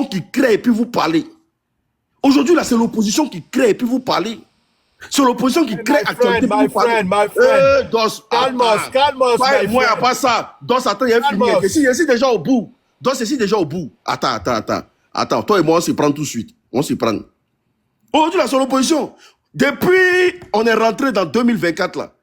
qui crée et puis vous parlez. Aujourd'hui, là, c'est l'opposition qui crée et puis vous parlez. C'est l'opposition qui crée actualité. My friend. Calme-moi, Moi, il n'y a pas ça. Dos, attends, il y a fini. Je suis déjà au bout. Dos, je suis déjà au bout. Attends, toi et moi, on s'y prend tout de suite. On s'y prend. Aujourd'hui, là, c'est l'opposition. Depuis, on est rentré dans 2024, là.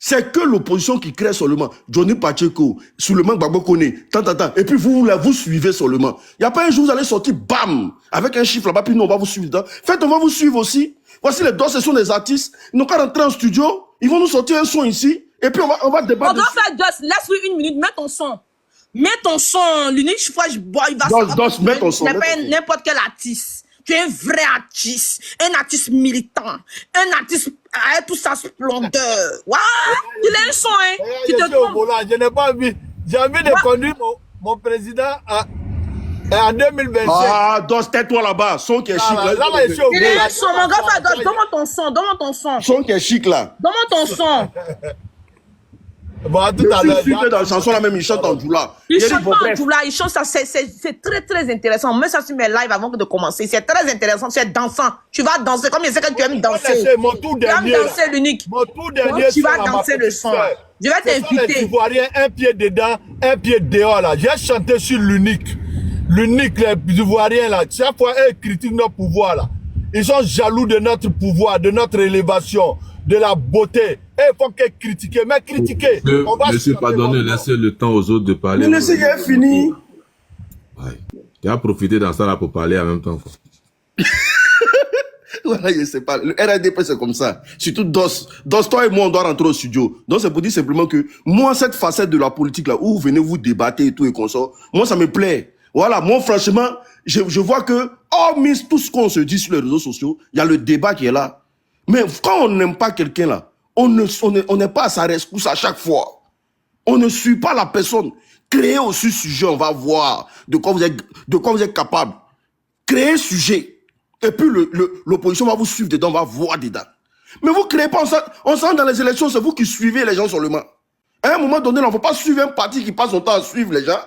C'est que l'opposition qui crée seulement. Johnny Pacheco, Souleymane Gbagbo Kone, et puis vous suivez seulement. Il n'y a pas un jour où vous allez sortir, bam, avec un chiffre là-bas, puis nous, on va vous suivre dedans. Faites, on va vous suivre aussi. Voici les deux, ce sont des artistes. Ils n'ont qu'à rentrer en studio, ils vont nous sortir un son ici, et puis on va débattre. On va faire Dos, laisse-lui une minute, mets ton son. Mets ton son, l'unique fois je bois, il va Dos, mets ton son. Mais pas n'importe quel artiste. Tu es un vrai artiste, un artiste militant, un artiste avec toute sa splendeur. Waouh! Il a un son, hein? Tu te trompes. Je n'ai pas envie. J'ai envie de conduire mon président en 2025. Ah, Dos, tais-toi là-bas. Son qui est chic là. Il a un son, mon gars, donne-moi ton son, Son qui est chic là. Donne-moi ton son. Bon, tout à l'heure. Dans la chanson, là même, il chante en Djoula. Il chante pas en Djoula, il chante ça, c'est très très intéressant. Mets ça sur mes lives avant de commencer. C'est très intéressant, c'est dansant. Tu vas danser, comme je sais que tu aimes danser. Mon tout dernier. Tu vas danser l'unique. Mon tout dernier. Tu vas danser le son. Je vais t'inviter. Les Ivoiriens, un pied dedans, un pied dehors là. J'ai chanté sur l'unique. L'unique, les Ivoiriens là. Chaque fois, ils critiquent notre pouvoir là. Ils sont jaloux de notre pouvoir, de notre élévation, de la beauté. Et il faut qu'ils critiquent, mais critiquer. Monsieur, pardonnez, laissez le temps aux autres de parler. Mais laissez, il est fini. Ouais. Tu as profité dans ça là pour parler en même temps. Voilà, je sais pas. Le RADP, c'est comme ça. Surtout Dos, toi et moi, on doit rentrer au studio. Donc, c'est pour dire simplement que moi, cette facette de la politique là, où vous venez vous débattre et tout et qu'on sort, moi, ça me plaît. Voilà, moi, franchement, je vois que, hormis tout ce qu'on se dit sur les réseaux sociaux, il y a le débat qui est là. Mais quand on n'aime pas quelqu'un là, on n'est pas à sa rescousse à chaque fois. On ne suit pas la personne. Créez aussi sujet, on va voir de quoi vous êtes capable. Créez sujet. Et puis l'opposition va vous suivre dedans, on va voir dedans. Mais vous créez pas, on s'en dans les élections, c'est vous qui suivez les gens seulement. À un moment donné, on ne va pas suivre un parti qui passe son temps à suivre les gens.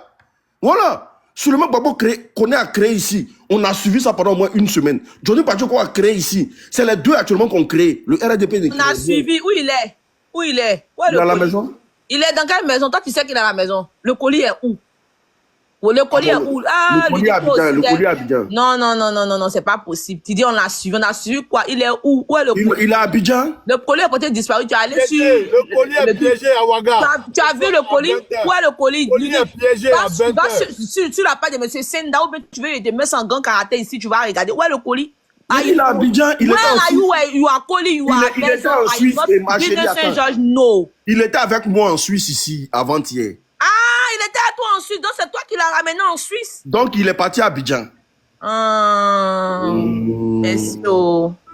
Voilà. Souleymane Gbagbo qu'on a créé ici, on a suivi ça pendant au moins une semaine. Johnny Pacheco a créé ici. C'est les deux actuellement qu'on crée. Le RDP. On a suivi. Où il est? Il est à la maison? Il est dans quelle maison? Toi, tu sais qu'il est à la maison. Le colis est où? Le colis est où? Ah, le colis à Abidjan. Non, c'est pas possible. Tu dis on l'a suivi. On a suivi quoi? Il est où? Où est le colis? Il est à Abidjan? Le colis est peut-être disparu. Tu es allé sur... Le colis est piégé à Ouaga. Tu as vu le colis? Où est le colis? Le colis est piégé à 20 va sur la page de M. Senda, ou tu veux te mettre en grand karaté ici, tu vas regarder. Où est le colis? Il est à Abidjan. Il était en Suisse. Il était en Suisse et ma chérie, no. Il était avec moi en Suisse ici, avant-hier. Ah, il était à toi en Suisse, donc c'est toi qui l'as ramené en Suisse. Donc il est parti à Abidjan.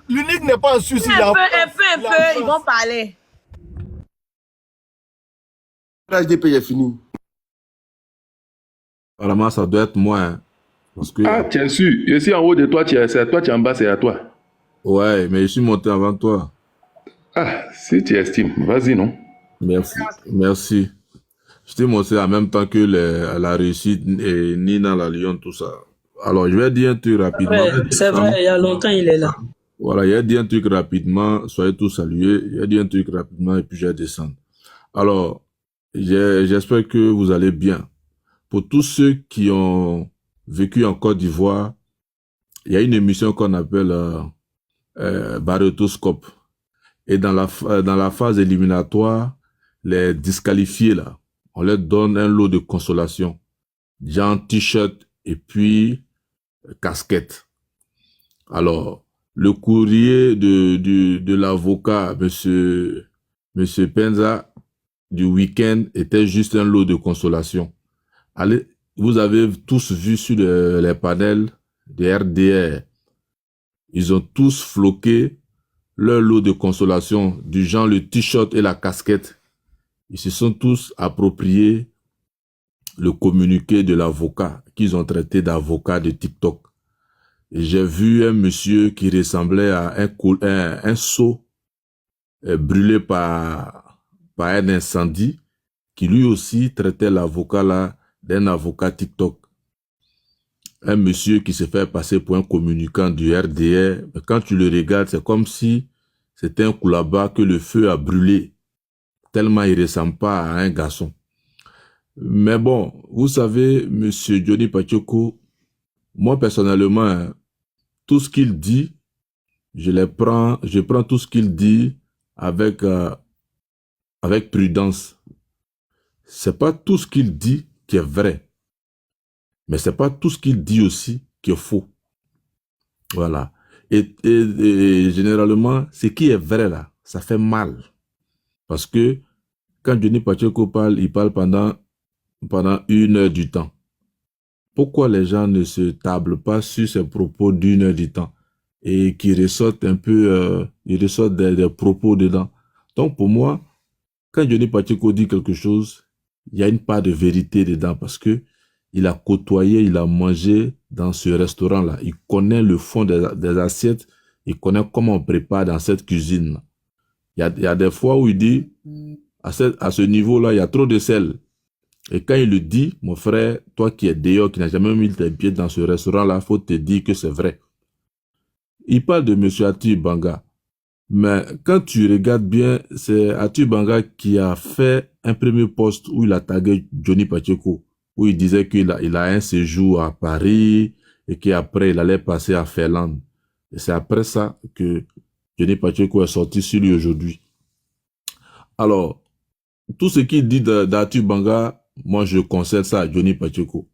L'unique n'est pas en Suisse. Un peu, ils vont parler. L'HDP est fini. Vraiment, ça doit être moi. Hein, parce que... Ah, tu es sûr. Je suis en haut de toi, tu es en bas, c'est à toi. Ouais, mais je suis monté avant toi. Ah, si tu estimes, vas-y, non? Merci. Je t'ai montré en même temps que la réussite et Nina la Lyon, tout ça. Alors, je vais dire un truc rapidement. Ouais, c'est vrai, il y a longtemps, il est là. Voilà, il a dit un truc rapidement, soyez tous salués. Il a dit un truc rapidement et puis je vais descendre. Alors, j'espère que vous allez bien. Pour tous ceux qui ont vécu en Côte d'Ivoire, il y a une émission qu'on appelle Barétoscope. Et dans la phase éliminatoire, les disqualifiés là, on leur donne un lot de consolation, genre t-shirt et puis casquette. Alors, le courrier de l'avocat, monsieur Penza, du week-end, était juste un lot de consolation. Allez, vous avez tous vu sur les panels des RDR, ils ont tous floqué leur lot de consolation, du genre le t-shirt et la casquette. Ils se sont tous appropriés le communiqué de l'avocat, qu'ils ont traité d'avocat de TikTok. Et j'ai vu un monsieur qui ressemblait à un seau brûlé par un incendie, qui lui aussi traitait l'avocat là d'un avocat TikTok. un monsieur qui se fait passer pour un communicant du RDR. Mais quand tu le regardes, c'est comme si c'était un Koulaba que le feu a brûlé, tellement il ne ressemble pas à un garçon. Mais bon, vous savez, monsieur Johnny Pacheco, moi personnellement, hein, tout ce qu'il dit, je prends tout ce qu'il dit avec prudence. C'est pas tout ce qu'il dit qui est vrai, mais c'est pas tout ce qu'il dit aussi qui est faux. Voilà. Et généralement, ce qui est vrai là, ça fait mal. Parce que quand Johnny Pacheco parle, il parle pendant 1 heure du temps. Pourquoi les gens ne se tablent pas sur ces propos d'1 heure du temps et qui ressortent un peu, ils ressortent des propos dedans. Donc pour moi, quand Johnny Pacheco dit quelque chose, il y a une part de vérité dedans parce que il a côtoyé, il a mangé dans ce restaurant-là. Il connaît le fond des assiettes, il connaît comment on prépare dans cette cuisine. Il y a des fois où il dit, à ce niveau-là, il y a trop de sel. Et quand il le dit, mon frère, toi qui es dehors, qui n'as jamais mis tes pieds dans ce restaurant-là, il faut te dire que c'est vrai. Il parle de M. Atu Banga. Mais quand tu regardes bien, c'est Atu Banga qui a fait un premier post où il a tagué Johnny Pacheco, où il disait qu'il a un séjour à Paris et qu'après il allait passer à Finlande. Et c'est après ça que Johnny Pacheco est sorti sur lui aujourd'hui. Alors, tout ce qu'il dit d'Atu Banga, moi je concède ça à Johnny Pacheco.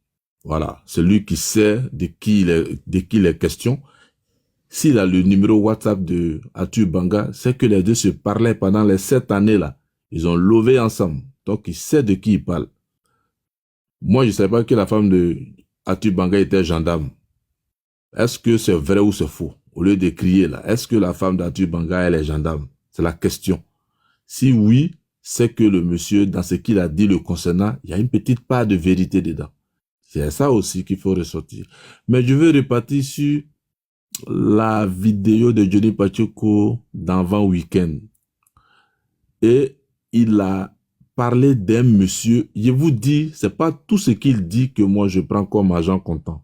Voilà, c'est lui qui sait de qui il est question. S'il a le numéro WhatsApp de Atu Banga, c'est que les deux se parlaient pendant les 7 années-là. Ils ont levé ensemble. Donc, il sait de qui il parle. Moi, je ne savais pas que la femme de Atu Banga était gendarme. Est-ce que c'est vrai ou c'est faux? Au lieu de crier là, est-ce que la femme d'Atu Banga, elle est gendarme? C'est la question. Si oui, c'est que le monsieur, dans ce qu'il a dit le concernant, il y a une petite part de vérité dedans. C'est ça aussi qu'il faut ressortir. Mais je veux repartir sur la vidéo de Johnny Pacheco d'avant week-end. Et il a parlé d'un monsieur. Je vous dis, c'est pas tout ce qu'il dit que moi je prends comme agent comptant.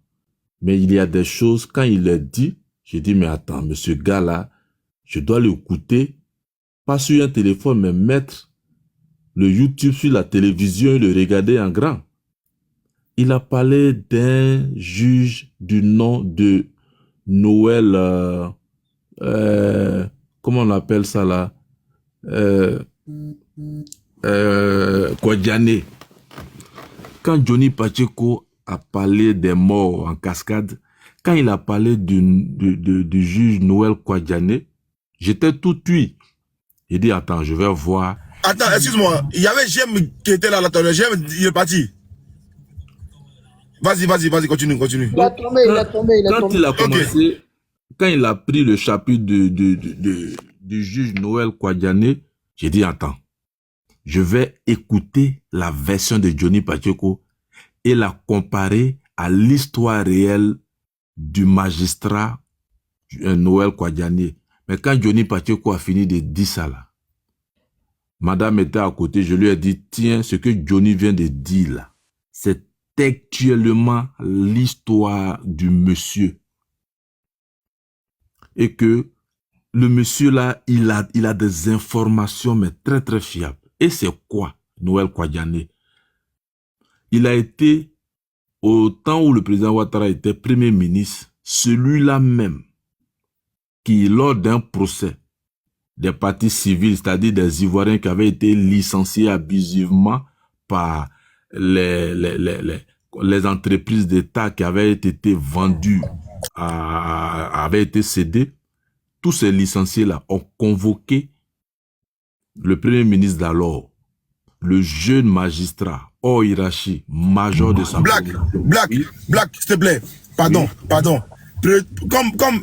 Mais il y a des choses, quand il les dit, j'ai dit, mais attends, monsieur gars là, je dois l'écouter, pas sur un téléphone, mais mettre le YouTube sur la télévision et le regarder en grand. Il a parlé d'un juge du nom de Noël, comment on appelle ça là, Kwadjane. Quand Johnny Pacheco a parlé des morts en cascade, quand il a parlé du juge Noël Kwadjane, j'étais tout tué. J'ai dit, attends, je vais voir. Attends, excuse-moi, il y avait Jem qui était là, Jem, il est parti. Vas-y, continue. Il a tombé. Quand il a commencé, quand il a pris le chapitre du juge Noël Kwadjane, j'ai dit, attends, je vais écouter la version de Johnny Pacheco et la comparer à l'histoire réelle du magistrat Noël Kwadjane. Mais quand Johnny Pacheco a fini de dire ça là, madame était à côté, je lui ai dit, tiens, ce que Johnny vient de dire là, c'est textuellement l'histoire du monsieur. Et que le monsieur là, il a des informations, mais très très fiables. Et c'est quoi, Noël Kwadjane? Il a été, au temps où le président Ouattara était premier ministre, celui-là même, qui lors d'un procès des partis civils, c'est-à-dire des Ivoiriens qui avaient été licenciés abusivement par les entreprises d'État qui avaient été vendues, avaient été cédées, tous ces licenciés-là ont convoqué le premier ministre d'alors, le jeune magistrat, Ohirachi, major de sa Black, s'il te plaît. Pardon. Comme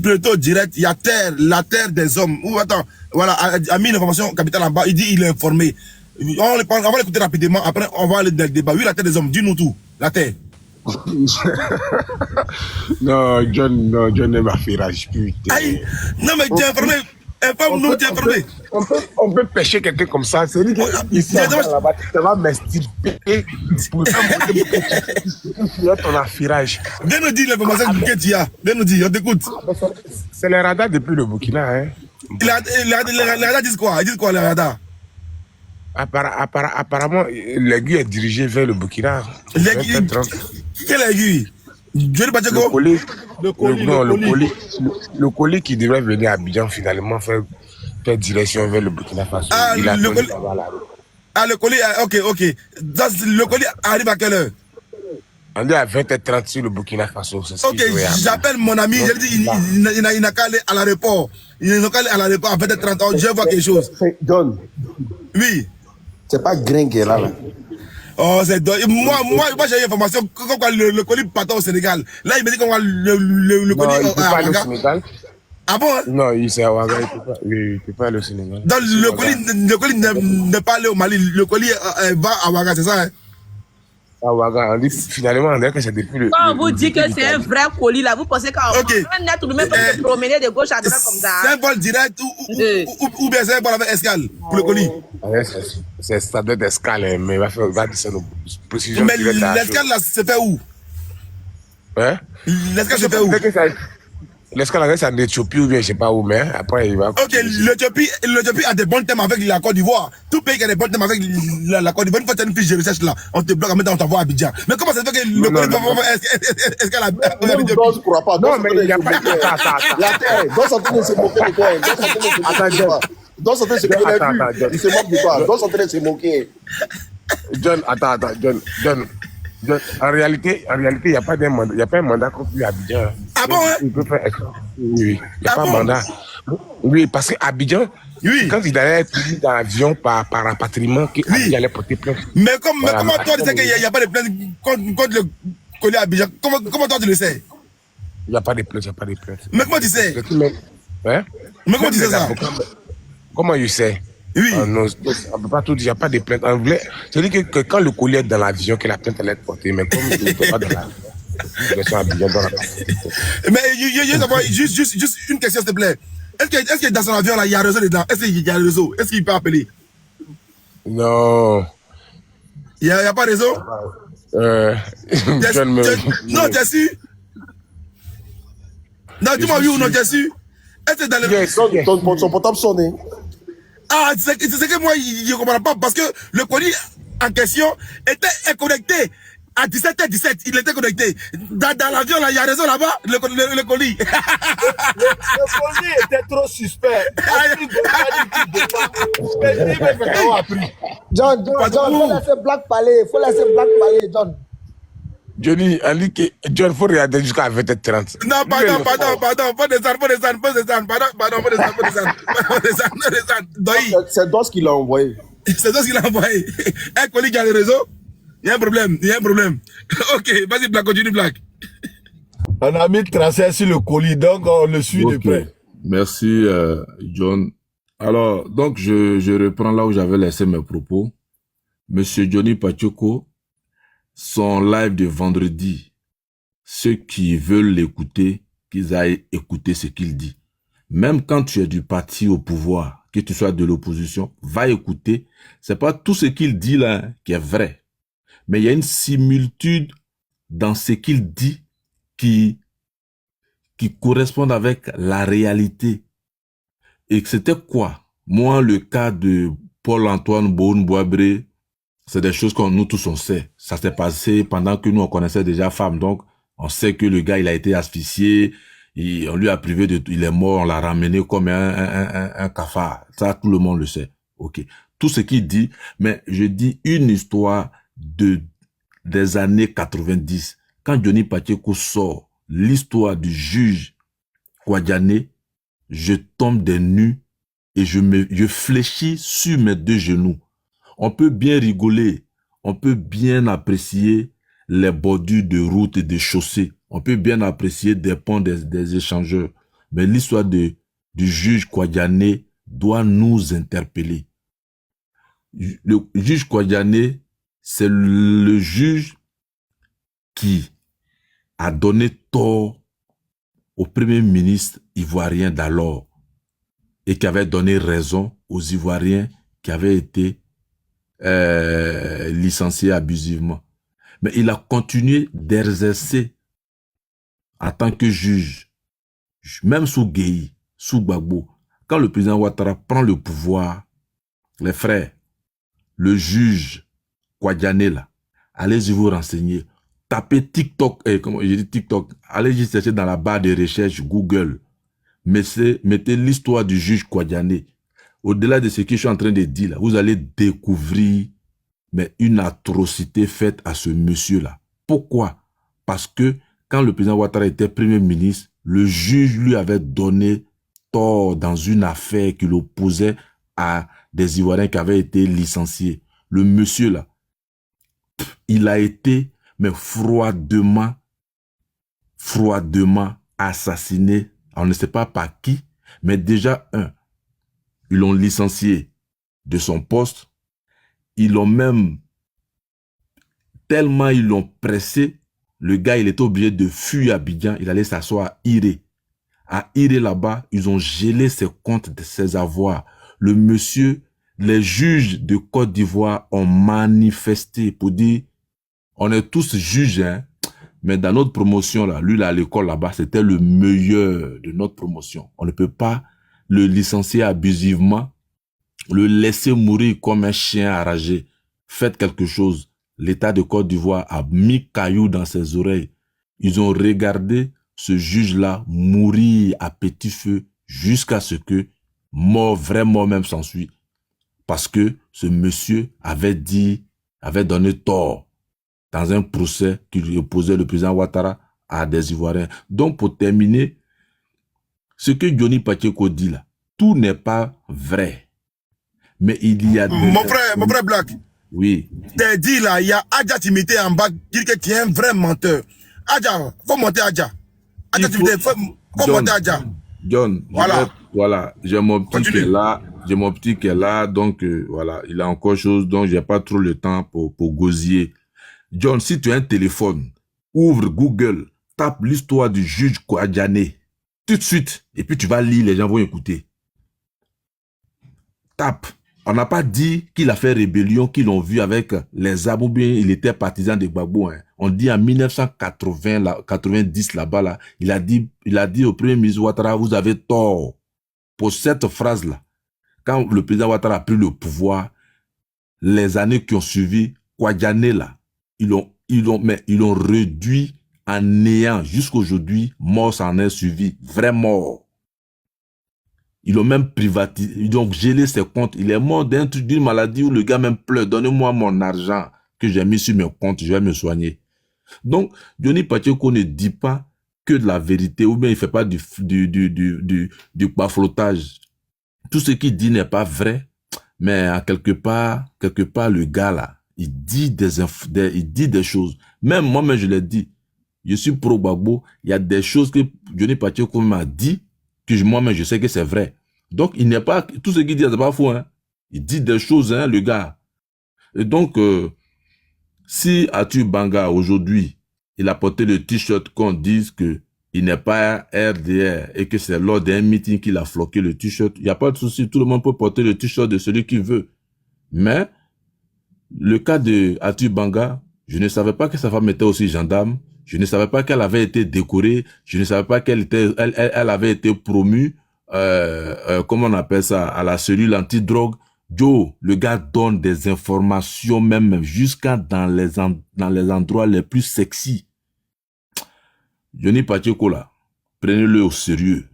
plutôt direct, il y a la terre des hommes. Ou attends, voilà, a mis une information capitale en bas, il dit il est informé. On va l'écouter rapidement, après on va aller dans le débat. Oui, la terre des hommes, dis-nous tout. La terre. Non, John ne m'affairage plus. Aïe, non mais t'es informé. Informe nous, tu es informé. On peut pêcher quelqu'un comme ça. C'est lui qui ici là-bas, tu vas m'extirper pour faire monter ton affirage. Viens nous dire l'information que tu as. Viens nous dire, on t'écoute. C'est le radar depuis le Burkina. Hein. Les radars disent quoi? Ils disent quoi, les radars? Apparemment, l'aiguille est dirigée vers le Burkina. L'aiguille? Quelle aiguille? Johnny Pacheco? Le colis qui devrait venir à Abidjan finalement faire direction vers le Burkina Faso. Ah, le colis, ok. Le colis arrive à quelle heure? On est à 20h30 sur le Burkina Faso. Ok, j'appelle mon ami, je lui dis, il n'a qu'à aller à l'aéroport. Il n'a qu'à aller à l'aéroport à 20h30, je vois quelque chose. John. Oui. C'est pas Grain qui est là. Oh, c'est moi j'ai eu l'information que le colis partait au Sénégal. Là, il me dit qu'on va le colis au Sénégal. Ah bon? Hein? Non, il est à Ouaga, il peut pas aller au Sénégal. Donc, le colis n'est pas allé au Mali, le colis va à Ouaga, c'est ça? Hein? Ah, Ouaga, on dit finalement, on dirait que c'est depuis le. Quand on vous dit que c'est un vrai colis, là, vous pensez qu'un net ou même se promener de gauche à droite comme ça. C'est un vol direct ou bien c'est un vol avec escale pour le colis? Ça doit être escale, mais il va descendre précision. Mais l'escale là, c'est fait où? Hein? L'escale c'est fait où? L'escale c'est en Éthiopie ou bien je sais pas où, mais après il va. Ok, l'Éthiopie a des bons thèmes avec la Côte d'Ivoire. Tout pays qui a des bons thèmes avec la Côte d'Ivoire, une fois que tu as une fiche de recherche là, on te bloque, on t'envoie à Abidjan. Mais comment ça se fait que le pays va faire escale à Abidjan? Non, mais il n'y a pas. Dans sa tête, c'est moqué de toi. Dans sa tête, c'est moqué de toi. Il se moque de toi. Dans sa tête, c'est moqué. John, attends, John. En réalité, il n'y a pas un mandat contre lui à Abidjan. Ah bon, hein? Il peut faire. Oui, il n'y a pas de mandat. Oui, parce qu'Abidjan, quand il allait être mis dans l'avion par rapatriement, il allait porter plainte. Mais comment toi tu sais qu'il n'y a pas de plainte contre le colis à Abidjan? Comment toi tu le sais? Il n'y a pas de plainte, Mais comment tu sais? Hein? Mais comment tu sais ça? Comment il sait? Oui. Non, on ne peut pas tout dire, il n'y a pas de plainte. En vrai, c'est-à-dire que quand le colis est dans l'avion, que la plainte allait être portée, mais comme il n'était pas dans l'avion, mais juste une question, s'il te plaît. Est-ce que dans son avion, là, il y a réseau dedans? Est-ce qu'il y a réseau? Est-ce qu'il peut appeler? Non. Il n'y a pas de réseau? Non, t'es sûr? Non, dis-moi oui ou non, t'es sûr? Est-ce que dans le... Son portable sonne. Ah, c'est que moi, je ne comprends pas parce que le colis en question était connecté. À 17h17, il était connecté. Dans l'avion, là, il y a raison là-bas, le colis. Le colis était trop suspect. John, faut laisser Black parler. John. Johnny, John, faut regarder jusqu'à 20h30. Non, pardon, faut descendre. C'est Dos qui l'a envoyé. C'est Dos qui l'a envoyé. Un colis qui a le réseau, il y a un problème. Ok, vas-y, Black, continue, Black. On a mis le tracé sur le colis, donc on le suit de près. Merci, John. Alors, donc, je reprends là où j'avais laissé mes propos. Monsieur Johnny Pacheco, son live de vendredi, ceux qui veulent l'écouter, qu'ils aillent écouter ce qu'il dit. Même quand tu es du parti au pouvoir, que tu sois de l'opposition, va écouter. C'est pas tout ce qu'il dit là qui est vrai. Mais il y a une similitude dans ce qu'il dit qui correspond avec la réalité. Et c'était quoi? Moi, le cas de Paul-Antoine Boun-Boabré, c'est des choses que nous tous on sait. Ça s'est passé pendant que nous on connaissait déjà femme. Donc, on sait que le gars, il a été asphyxié. On lui a privé de tout. Il est mort. On l'a ramené comme un cafard. Ça, tout le monde le sait. OK. Tout ce qu'il dit. Mais je dis une histoire des années 90. Quand Johnny Pacheco sort l'histoire du juge Kouadiané, je tombe des nues et je fléchis sur mes deux genoux. On peut bien rigoler, on peut bien apprécier les bordures de routes et de chaussées, on peut bien apprécier des ponts des échangeurs, mais l'histoire du juge Kouadiané doit nous interpeller. Le juge Kouadiané, c'est le juge qui a donné tort au premier ministre ivoirien d'alors. et qui avait donné raison aux Ivoiriens qui avaient été licenciés abusivement. Mais il a continué d'exercer en tant que juge, même sous Gueye, sous Gbagbo. Quand le président Ouattara prend le pouvoir, les frères, le juge Kouadiané là, allez-y vous renseigner. Tapez TikTok, comment j'ai dit TikTok, allez-y chercher dans la barre de recherche Google. Mettez l'histoire du juge Kouadiané. Au-delà de ce que je suis en train de dire là, vous allez découvrir une atrocité faite à ce monsieur-là. Pourquoi? Parce que quand le président Ouattara était premier ministre, le juge lui avait donné tort dans une affaire qui l'opposait à des Ivoiriens qui avaient été licenciés. Le monsieur-là, il a été froidement assassiné. On ne sait pas par qui, mais déjà, ils l'ont licencié de son poste. Ils l'ont même, tellement ils l'ont pressé, le gars, il était obligé de fuir à Abidjan. Il allait s'asseoir à Iré. À Iré, là-bas, ils ont gelé ses comptes de ses avoirs. Le monsieur, les juges de Côte d'Ivoire ont manifesté pour dire, on est tous juges, hein, mais dans notre promotion, là, lui, là, à l'école, là-bas, c'était le meilleur de notre promotion. On ne peut pas le licencier abusivement, le laisser mourir comme un chien enragé. Faites quelque chose. L'État de Côte d'Ivoire a mis caillou dans ses oreilles. Ils ont regardé ce juge-là mourir à petit feu jusqu'à ce que vrai mort même s'ensuit. Parce que ce monsieur avait donné tort dans un procès qui lui opposait le président Ouattara à des Ivoiriens. Donc, pour terminer, ce que Johnny Pacheco dit là, tout n'est pas vrai. Mais il y a... Mon frère Black. Oui. T'as dit là, il y a Adja Timité en bas, dire que tu es un vrai menteur. Adja, faut monter Adja. Adja Timité, faut monter Adja. John, voilà, j'ai mon petit qui est là, donc voilà, il a encore chose, donc j'ai pas trop le temps pour gosier. John, si tu as un téléphone, ouvre Google, tape l'histoire du juge Kouadiané, tout de suite, et puis tu vas lire, les gens vont écouter. Tape. On n'a pas dit qu'il a fait rébellion, qu'ils l'ont vu avec les armes, ou bien il était partisan de Gbagbo. Hein. On dit en 1990 là-bas, là, il a dit au premier ministre Ouattara, vous avez tort. Pour cette phrase-là, quand le président Ouattara a pris le pouvoir, les années qui ont suivi, Kouadiané là, ils l'ont réduit en néant. Jusqu'aujourd'hui, mort s'en est suivi. Vrai mort. Ils l'ont même privatisé, ils ont gelé ses comptes. Il est mort d'une maladie où le gars même pleure. Donnez-moi mon argent que j'ai mis sur mes comptes, je vais me soigner. Donc, Johnny Pacheco ne dit pas que de la vérité, ou bien il fait pas du baflotage. Tout ce qu'il dit n'est pas vrai, mais à quelque part, le gars là, il dit des choses. Même moi-même, je l'ai dit. Je suis pro Gbagbo. Il y a des choses que Johnny Pacheco m'a dit, que moi-même, je sais que c'est vrai. Donc, il n'est pas, tout ce qu'il dit, c'est pas faux, hein. Il dit des choses, hein, le gars. Et donc, si Atou Banga, aujourd'hui, il a porté le t-shirt qu'on dise que il n'est pas RDR et que c'est lors d'un meeting qu'il a floqué le t-shirt, il n'y a pas de souci. Tout le monde peut porter le t-shirt de celui qui veut. Mais, le cas de Atou Banga, je ne savais pas que sa femme était aussi gendarme. Je ne savais pas qu'elle avait été décorée. Je ne savais pas qu'elle avait été promue, comment on appelle ça, à la cellule anti-drogue. Joe, le gars donne des informations même jusqu'à dans les endroits les plus sexy. Johnny Pacheco là, prenez-le au sérieux.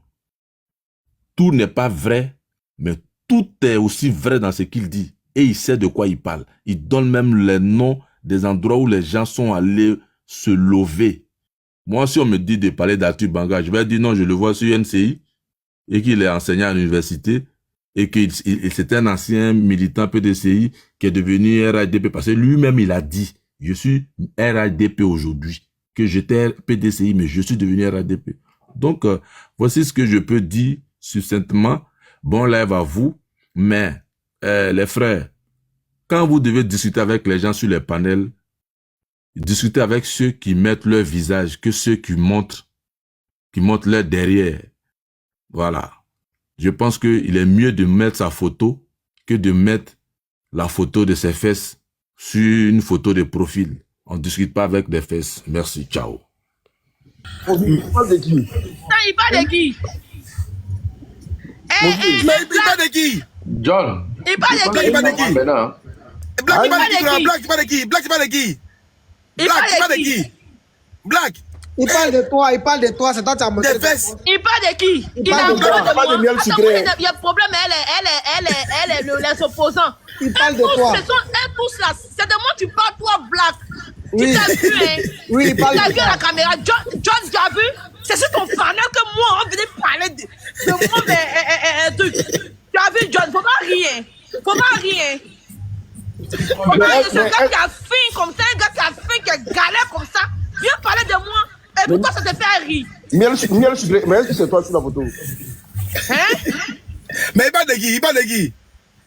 Tout n'est pas vrai, mais tout est aussi vrai dans ce qu'il dit. Et il sait de quoi il parle. Il donne même les noms des endroits où les gens sont allés se lever. Moi, si on me dit de parler d'Atou Banga, je vais dire non, je le vois sur NCI et qu'il est enseignant à l'université et qu'il c'est un ancien militant PDCI qui est devenu RADP parce que lui-même il a dit, je suis RADP aujourd'hui, que j'étais PDCI mais je suis devenu RADP. Donc, voici ce que je peux dire succinctement. Bon live à vous, mais les frères, quand vous devez discuter avec les gens sur les panels, discuter avec ceux qui mettent leur visage, que ceux qui montrent leur derrière. Voilà. je pense qu'il est mieux de mettre sa photo que de mettre la photo de ses fesses sur une photo de profil. On ne discute pas avec des fesses. Merci, ciao. Il parle de qui? Il parle de qui? Mais il parle de qui? John. Il parle de qui? Il parle de qui? Maintenant. Black, il parle de qui? Black, il parle de qui? Black, il parle de qui? Il Black, il parle parle de de qui? qui? Black. Il parle de toi, c'est toi qui as montré. Des fesses. Il parle de qui? Il a parle de parlé toi, de pas de moi. miel Attends, sucré. il y a un problème, elle est les opposants. Il parle de Eux tous, toi. ce sont eux tous là. C'est de moi tu parles, toi, Black. Oui. Tu t'as vu, hein? Oui, il parle Tu as de vu à la toi. caméra. John, tu as vu? C'est sur ton panel que moi, on venait parler de moi, mais un truc. Tu as vu, John? Faut pas rire. Faut pas rire. Faut pas rire. Ce gars qui a faim comme ça, un gars qui a faim, qui a galère comme ça, viens parler de moi. Et pourquoi ça te fait rire? Miel sucré. Mais est-ce que c'est toi sur la photo? Hein? Mais il parle de qui? Il parle de qui?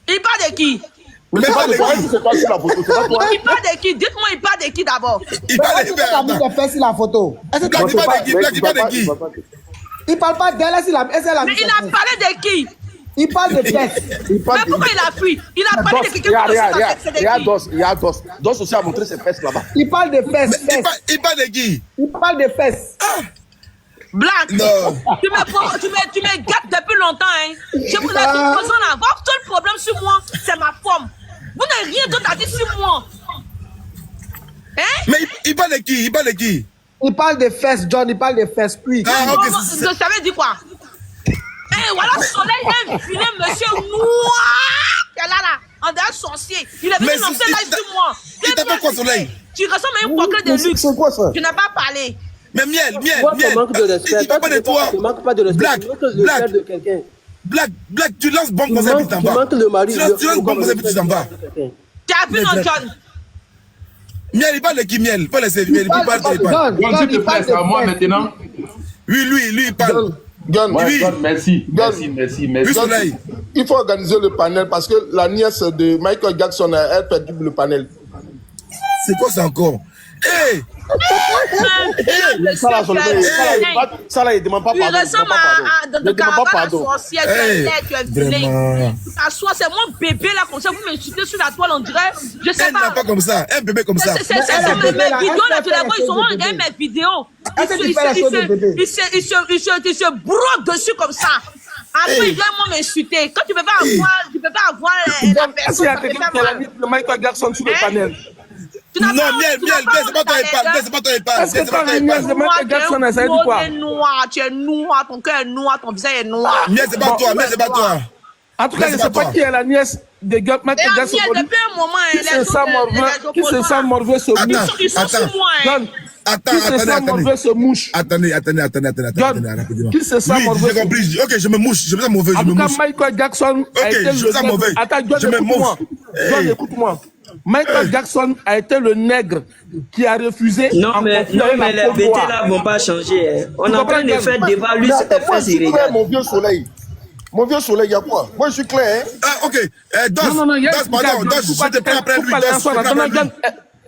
Il parle de qui? Mais c'est pas de toi, est-ce que c'est toi sur la photo? C'est pas toi? Il parle de qui? Dites-moi, il parle de qui d'abord? Il parle de Est-ce que tu as mis qui? des fesses sur la photo? Est-ce que tu as Black, il parle de qui? Black, il parle de qui? Il parle pas d'elle, est-ce qu'il a mis Mais ses il a fesses? parlé de qui? Il parle de fesses. Il parle Mais pourquoi il a fui? Il a parlé de quelqu'un Regarde, qui regarde, a regarde. c'est de Regarde qui? Dos, regarde Dos. Dos aussi a montré ses fesses là-bas. Il parle de fesses. Il parle de qui? Il parle de fesses. Black, Non. tu me gâtes depuis longtemps, hein. Je vous ai dit, là, votre seul problème sur moi, c'est ma forme. Vous n'avez rien d'autre à dire sur moi. Hein? Mais il parle de qui? Il parle de qui? Il parle de fesses, John, il parle de fesses. Oui. Ah, ok, Vous savez dire quoi? Eh, voilà, Soleil, un vilain monsieur noir. Qui est là, on dirait un sorcier. Il est venu Mais lancer il là t'a- sur moi. il t'a fait quoi, Soleil? Tu ressembles à un portrait de Mais luxe. c'est quoi ça? Tu n'as pas parlé. Mais miel. Toi, tu manques de respect. Il parle pas de toi. Tu manques pas de respect. Black, Tu manques le Black. père de quelqu'un. Black, tu lances bombe Tu comme ça, puis manques, t'en tu vas. manques le mari. Tu lances bombe comme ça, puis tu t'en vas. Tu as vu, non, John? Miel, il parle de qui, Miel? Pas laisser Miel, il parle de il parle. John, John, s'il te il plaît, parle c'est à moi de fesses. maintenant. Oui, lui, il parle. John, Oui. John, merci. John. Lui, Soleil. il faut organiser le panel parce que la nièce de Michael Jackson, elle perdu le panel. C'est quoi ça encore? Hey! Ça là, ça là, il demande pas Tu pardon. ressembles à Il demande pas caravane pardon. sorcière, tu es Hey, laid, tu es vilain. vraiment. Assois, c'est mon bébé là, comme ça, vous m'insultez sur la toile, on dirait, je sais Elle n'a pas. pas comme ça. Un bébé comme ça. C'est elle a mes bébé, là. vidéos là, Elle tu les fait vois, ils sont la en chose de regarde bébé. mes vidéos. Elle fait la chose de bébé. Ils se brodent dessus comme ça. Après, ils doivent moi m'insulter. Quand tu peux pas avoir la personne, ça te fait mal. de Michael Jackson sur le panel. Tu n'as Non, pas- Miel, tu n'as pas c'est pas toi qui parle. honte, C'est pas toi qui parle. Est-ce que C'est pas t'as toi qui une nièce parle. de Michael Jackson, elle savait quoi? Tu es noir, tu es noir, ton cœur est noir, ton visage est noir. Miel, c'est pas toi. Miel, c'est pas toi. En tout cas, Mais je c'est sais pas pas toi. qui est la nièce de Et Michael Jackson. Amiel, depuis un moment, Qui les c'est autres, ça, les Morveux? Qui c'est ça, opposants, Morveux, ce Attends, mouche? ils sont attends. sur moi, hein. John, Attends, qui c'est ça, Morveux, ce mouche? Attendez, John, rapidement. qui c'est ça, Oui, Morveux? j'ai compris. Ok, je me mouche. Je me sens mauvais, je En me tout cas, mouche. Michael Jackson a Ok, été je le sens nègre. mauvais. Attends, Je John, me écoute-moi. mouche. John, Hey. écoute-moi. Michael Jackson a été le nègre qui a refusé. Non, mais les peau BT noire. là vont pas changer. Hein. On Tu est en train comprends, de faire John? débat, lui, Mais c'est attends, moi, fait, je il suis clair, regarde. mon vieux soleil. Mon vieux soleil, il y a quoi? Moi, je suis clair, hein? Ah, ok. Dos, Non, il y a Dos, pardon. Dos, je te prends après lui. Dos, je te prends après lui.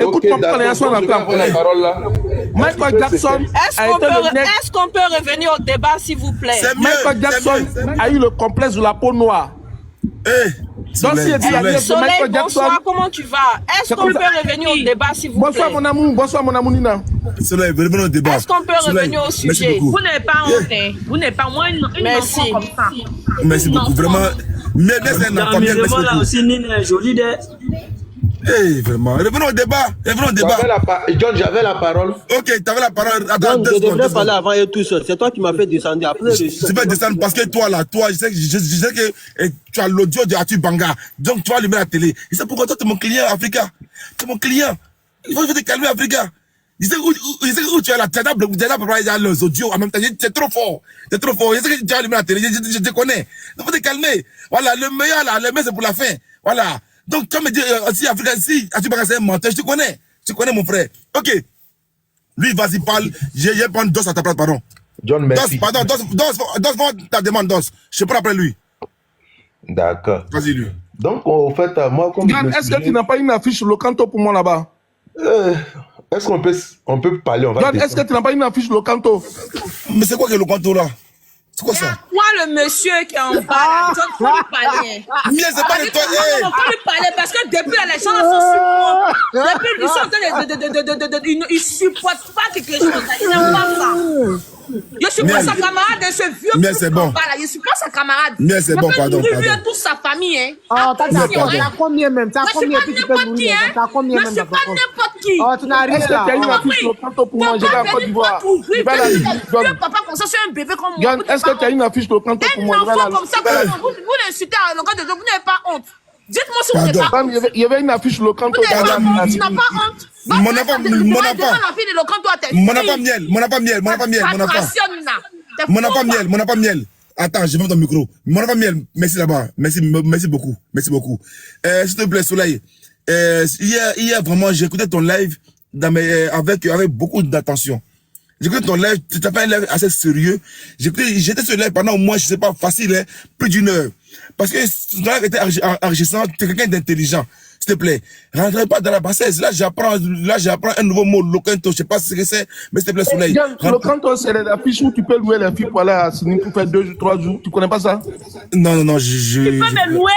Écoute-moi, Ok, d'accord, John, je vais prendre la parole là. Michael Jackson a été le nègre. Est-ce qu'on peut revenir au débat, s'il vous plaît? C'est mieux. Michael c'est Jackson mieux. a eu le complexe de la peau noire. Eh, Donc, s'il est dit la Soleil. nièce de Michael Jackson. comment tu vas? Est-ce C'est comme ça. revenir au débat, s'il vous Bonsoir, mon amour. Bonsoir, mon amour, Nina. Soleil, revenons au débat. Soleil, merci beaucoup. Vous n'avez pas honte, hein? Vous n'avez pas moins une enfant comme ça. Merci beaucoup. Vraiment. Mais c'est un enfant. Merci Vraiment là beaucoup. aussi, Nina est jolie. Eh, vraiment. Revenons au débat. Revenons au débat. John, j'avais la parole. Ok, tu avais la parole. Attends, Donc, deux je secondes. devrais parler avant eux tous. C'est toi qui m'as fait descendre. Après, Je vais descendre parce que toi, là, toi, je sais que tu as l'audio de Atu Banga. Donc, tu vas allumer la télé. Et c'est pourquoi toi, tu es mon client, Africa. Tu es mon client. Il faut te calmer, Africa. Je sais où tu as la tête, il y a les audios en même temps. C'est trop fort. C'est trop fort. Je sais que tu as allumé la télé. Je te connais. Il faut te calmer. Voilà, le meilleur, là, le meilleur, c'est pour la fin. Voilà. Donc, tu vas me dire, si Africa, si Atu Banga, c'est un menteur, je te connais. Tu connais, mon frère. Ok. Lui, vas-y, parle. Je vais prendre Dos à ta place, pardon. John, merci. Dos, pardon, Dos, ta demande, Dos. Je prends après lui. D'accord. Vas-y, lui. Donc, au fait, moi, comme Regarde, est-ce que tu n'as pas une affiche Locanto pour moi là-bas? est-ce qu'on peut parler, on va Regarde, est-ce que tu n'as pas une affiche Locanto? Mais c'est quoi que le contour là? C'est quoi ça? Moi, le monsieur qui est en bas, là, John, faut lui parler. Miel, c'est pas de toi. Il faut lui parler parce que depuis là, les gens là sont sur moi. Depuis, ils sont en train ils supportent pas quelque chose. Ils n'aiment pas ça. Je suis pas sa camarade de ce vieux Miel, c'est bon. là. Je suis pas sa camarade. Miel, c'est bon, pardon. Lui et toute sa famille, hein. Oh, t'as combien même? T'as Je suis combien pas puis tu peux n'importe qui, mourir? hein. T'as combien Je même suis dans pas ton compte? n'importe qui. Oh, tu n'as rien Est-ce que là. tu as une affiche locante pour manger dans la Côte d'Ivoire? Je vais la Vieux papa comme ça, c'est un bébé comme moi. John, est-ce que tu as une affiche locante pour Un manger dans enfant la comme ça, vous l'insultez à l'encontre de vous n'avez pas honte. Dites-moi si vous n'avez pas honte. Il y avait une affiche locante Vous n'avez pas au honte, tu n'as pas honte. Mon enfant, miel. Attends, je vais ton micro. Mon enfant miel, merci là-bas. Merci beaucoup. S'il te plaît, Soleil. Hier, vraiment, j'ai écouté ton live avec beaucoup d'attention. J'ai écouté ton live, tu as fait un live assez sérieux. J'étais sur le live pendant au moins, je sais pas, facile, hein, plus d'une heure. Parce que ton live était enrichissant, tu es quelqu'un d'intelligent. S'il te plaît, rentrez pas dans la bassesse. Là, j'apprends un nouveau mot, locanto. Je sais pas ce que c'est, mais s'il te plaît, Soleil. Locanto, c'est l'affiche où tu peux louer les filles pour aller à Sydney pour faire 2 ou 3 jours. Tu connais pas ça? Non, Tu peux me louer?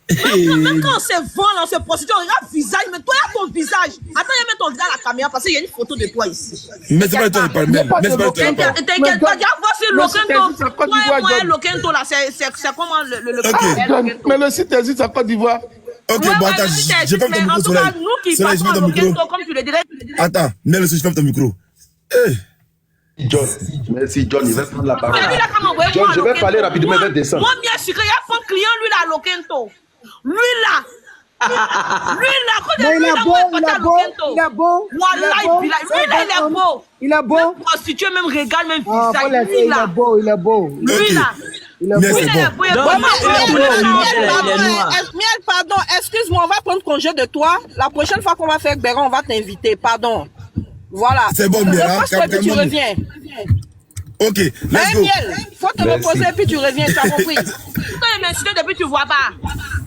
Même quand on se vend, on se prostitue, on regarde le visage, mais toi, il y a ton visage. Attends, il y a mettre ton visage à la caméra parce qu'il y a une photo de toi ici. Mais c'est pas toi, T'inquiète pas, déjà voir si Locanto, toi et moi, Locanto, là, c'est comment le mais le site existe à Côte d'Ivoire. Ok, bon, attends, je ferme ton micro, Soleil. Soleil, je ferme ton micro. Comme tu le dirais. Attends, Miel, je ferme ton micro. John, merci John, il va prendre la parole. John, je vais parler rapidement, il va descendre. Moi, bien sûr, il y a un client, lui, là, Locanto. Lui, là. Mais il est beau. Wallah, il est beau. Il est beau. Même prostitué, même régal, même Ah, visage. Lui, là. il est beau. Lui, là. Mais c'est bon. Miel, pardon, excuse-moi, on va prendre congé de toi. La prochaine fois qu'on va faire Béron, on va t'inviter, pardon. Voilà. C'est bon, Miel, hein, tu reviens. Ok, let's go. Miel, faut te reposer puis tu reviens, tu as compris. Toi, il m'insulte depuis tu vois pas.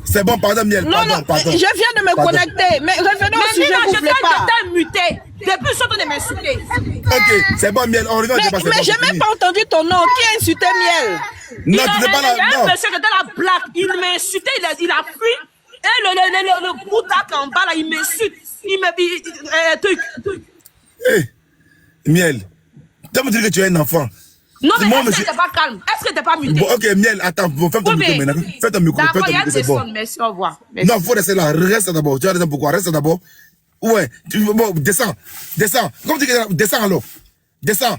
C'est bon, pardon, Miel, pardon. Je viens de me connecter, mais revenons au sujet, vous plaît pas. Je t'ai muté. Depuis, je suis de m'insulter. Ok, c'est bon, Miel, on revient au débat. Mais j'ai même pas entendu ton nom. Qui a insulté Miel? Non, tu n'es pas là. Il y a un monsieur qui était la blague. Il m'a insulté, il a fui. Et le bouddhac en bas, là, il m'insulte. Il me truc. Miel, tu me dis que tu es un enfant. Non, mais est-ce que t'es pas calme? Est-ce que t'es pas muté? Bon, ok, Miel, attends, ferme ton micro maintenant. Fais ton micro, c'est bon. Merci, au revoir. Non, faut rester là, reste d'abord. Tu vas raison pourquoi, reste d'abord. Ouais, bon, descends. Comme tu dis, descends alors. Descends.